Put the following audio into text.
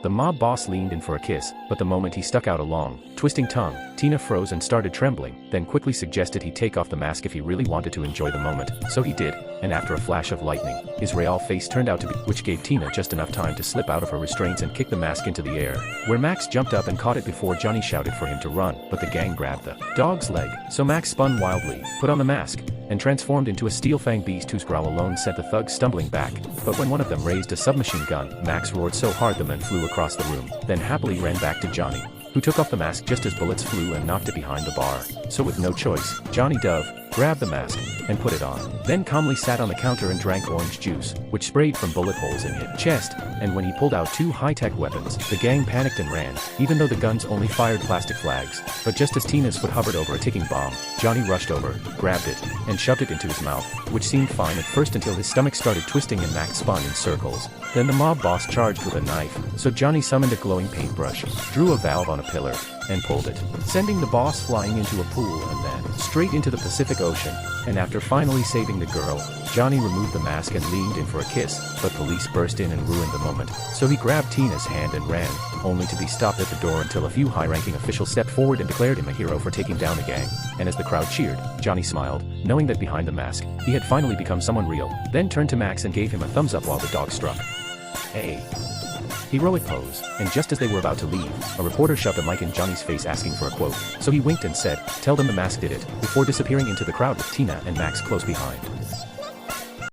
The mob boss leaned in for a kiss, but the moment he stuck out a long, twisting tongue, Tina froze and started trembling, then quickly suggested he take off the mask if he really wanted to enjoy the moment. So he did, and after a flash of lightning, his real face turned out to be, which gave Tina just enough time to slip out of her restraints and kick the mask into the air, where Max jumped up and caught it before Johnny shouted for him to run, but the gang grabbed the dog's leg. So Max spun wildly, put on the mask, and transformed into a steel-fanged beast whose growl alone sent the thugs stumbling back. But when one of them raised a submachine gun, Max roared so hard the men flew across the room, then happily ran back to Johnny, who took off the mask just as bullets flew and knocked it behind the bar. So with no choice, Johnny Dove grabbed the mask and put it on, then calmly sat on the counter and drank orange juice, which sprayed from bullet holes in his chest, and when he pulled out two high-tech weapons, the gang panicked and ran, even though the guns only fired plastic flags. But just as Tina's foot hovered over a ticking bomb, Johnny rushed over, grabbed it, and shoved it into his mouth, which seemed fine at first until his stomach started twisting and Max spun in circles. Then the mob boss charged with a knife, so Johnny summoned a glowing paintbrush, drew a valve on a pillar, and pulled it, sending the boss flying into a pool and then straight into the Pacific Ocean. And after finally saving the girl, Johnny removed the mask and leaned in for a kiss, but police burst in and ruined the moment. So he grabbed Tina's hand and ran, only to be stopped at the door until a few high-ranking officials stepped forward and declared him a hero for taking down the gang. And as the crowd cheered, Johnny smiled, knowing that behind the mask, he had finally become someone real, then turned to Max and gave him a thumbs up while the dog struck a heroic pose, and just as they were about to leave, a reporter shoved a mic in Johnny's face asking for a quote, so he winked and said, "Tell them the mask did it," before disappearing into the crowd with Tina and Max close behind.